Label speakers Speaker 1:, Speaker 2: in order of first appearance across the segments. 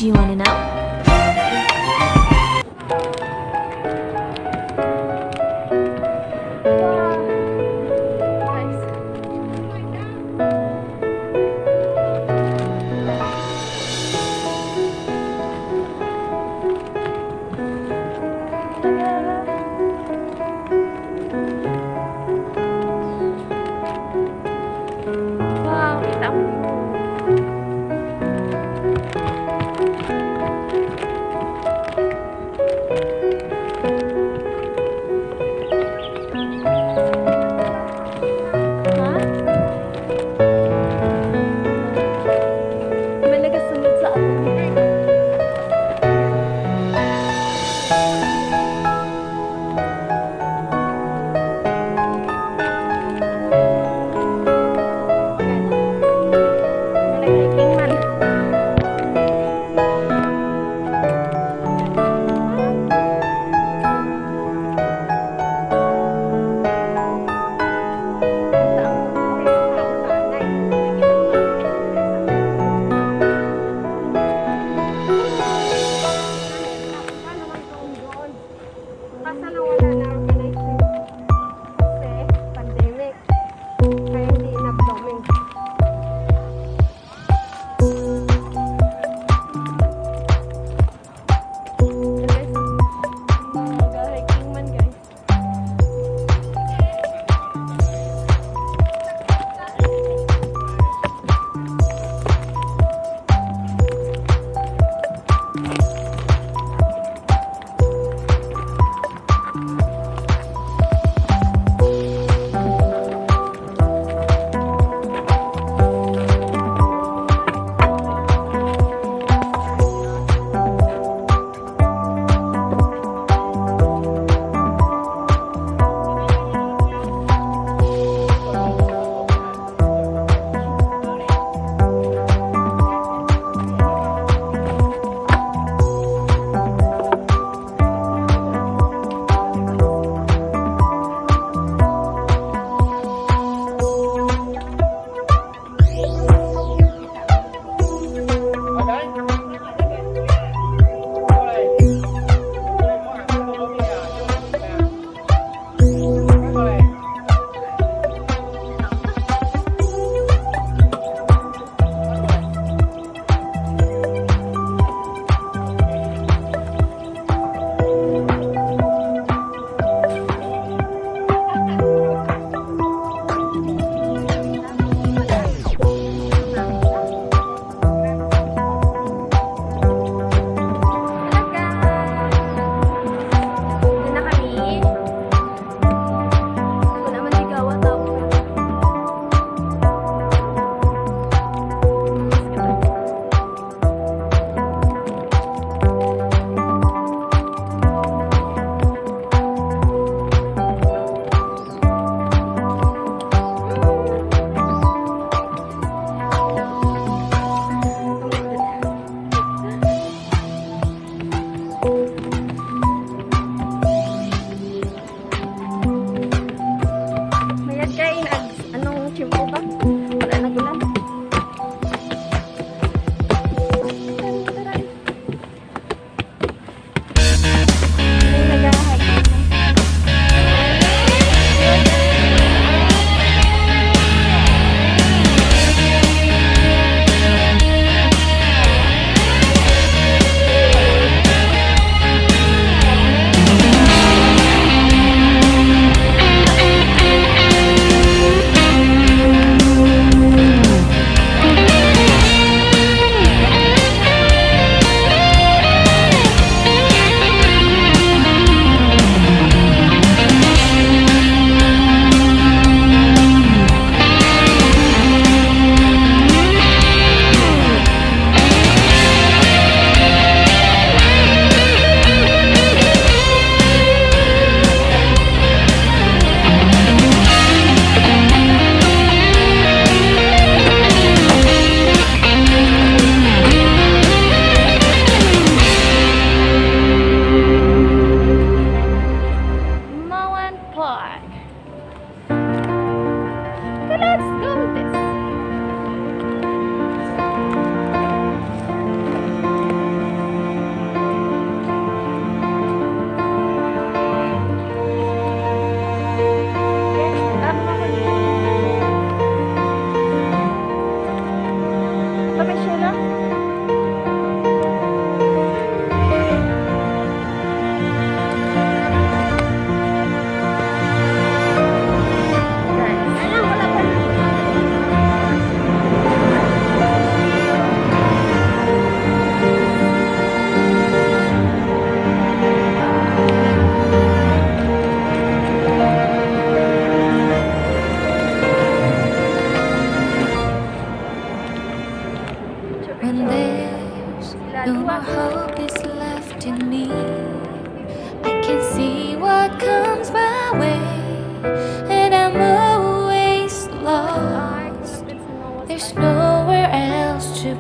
Speaker 1: Do you want to know? Wow, kita mo.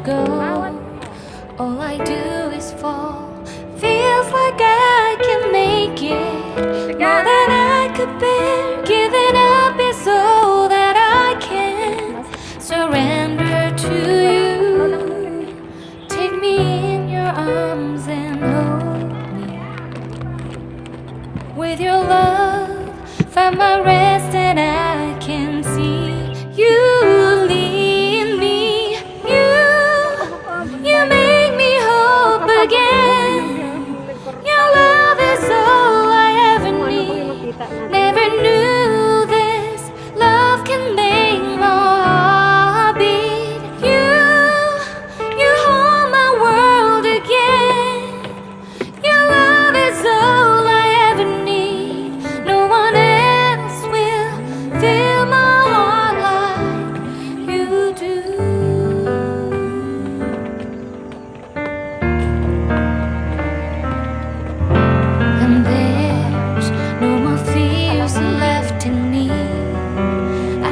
Speaker 1: go. All I do is fall. Feels like I can make it more than I could bear. Giving up is all that I can surrender to you. Take me in your arms and hold me. With your love, find my rest and I can see you lead me. You make me hope again. Your love is all I ever need. Never knew this love can make my heart beat. You hold my world again. Your love is all I ever need. No one else will fill my heart like you do. And there's no more fears left in me.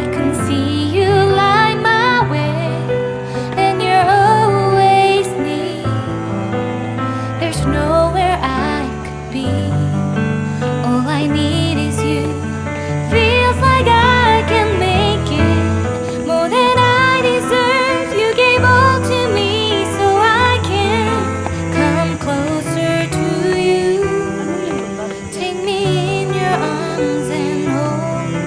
Speaker 1: I can see you light my way, and you're always near. There's nowhere I could be. All I need is you. Feels like I can make it more than I deserve. You gave all to me so I can come closer to you. Take me in your arms and hold me.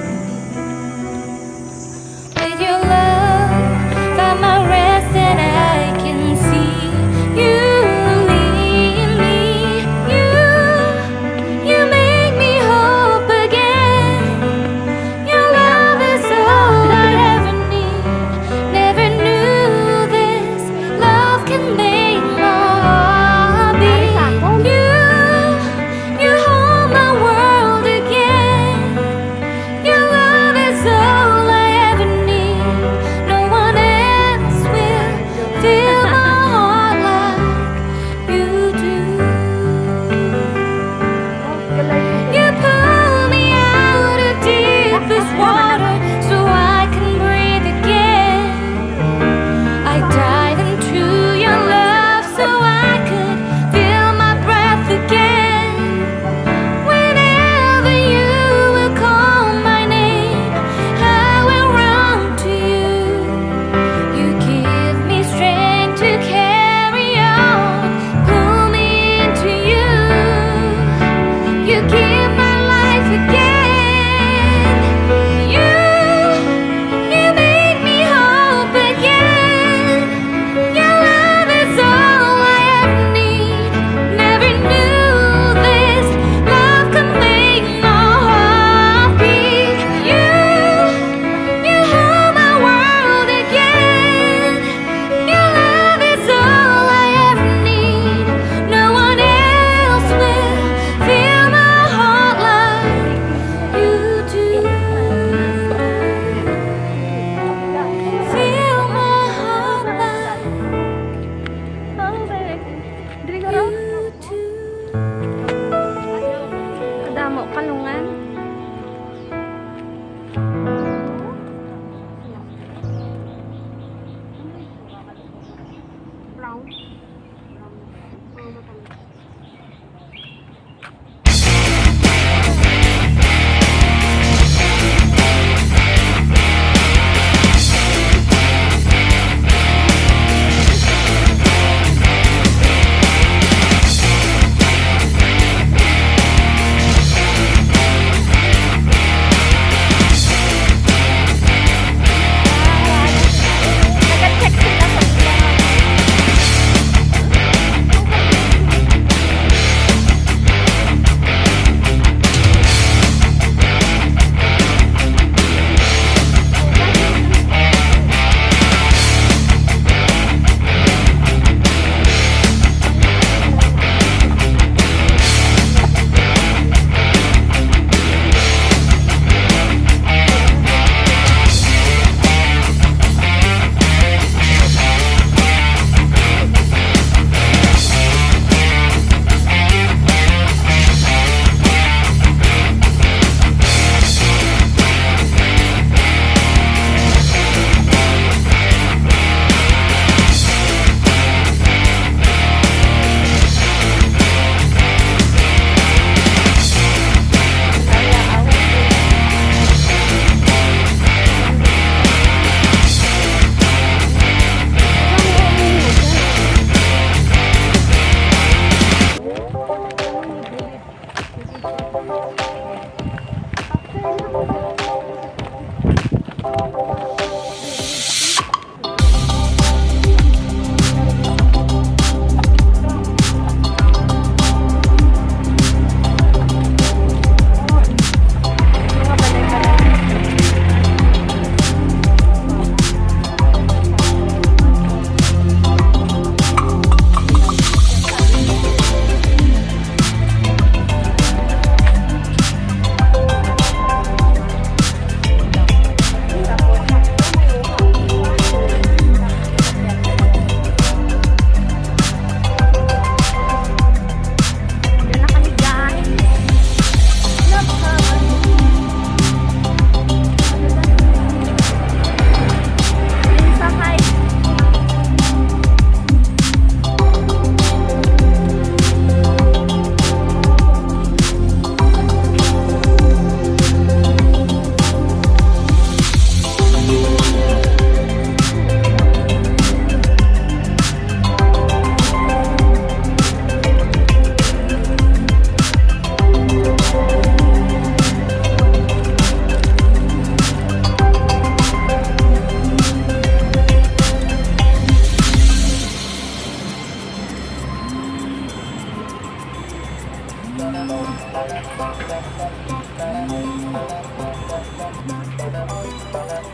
Speaker 1: With your love, find my rest and I can see you lead me. You make me hope again. Your love is all I ever need. Never knew this love can make my heart beat. You hold my world again. Your love is all I ever need.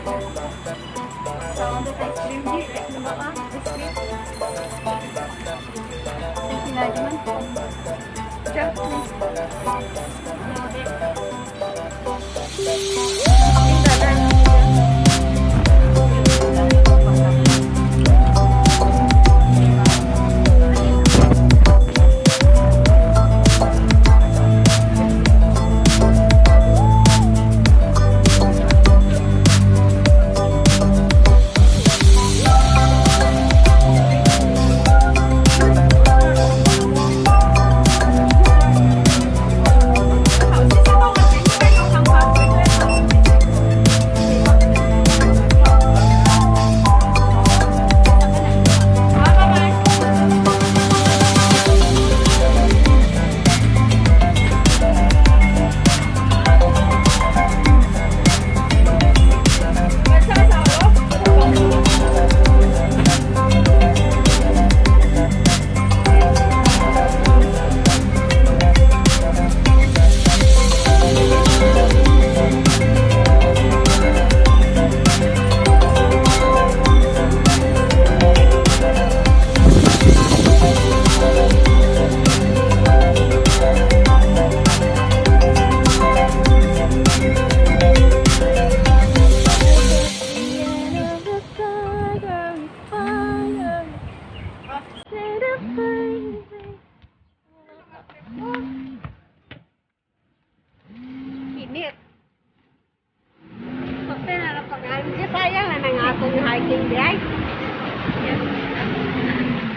Speaker 2: Tawag sa ice cream, di. Ice cream ba ka? Ice cream. Ice cream lagi man. Diyan, please. Init. Pagka na lang pag-alam. Sayang na nga akong hiking, right? Yes.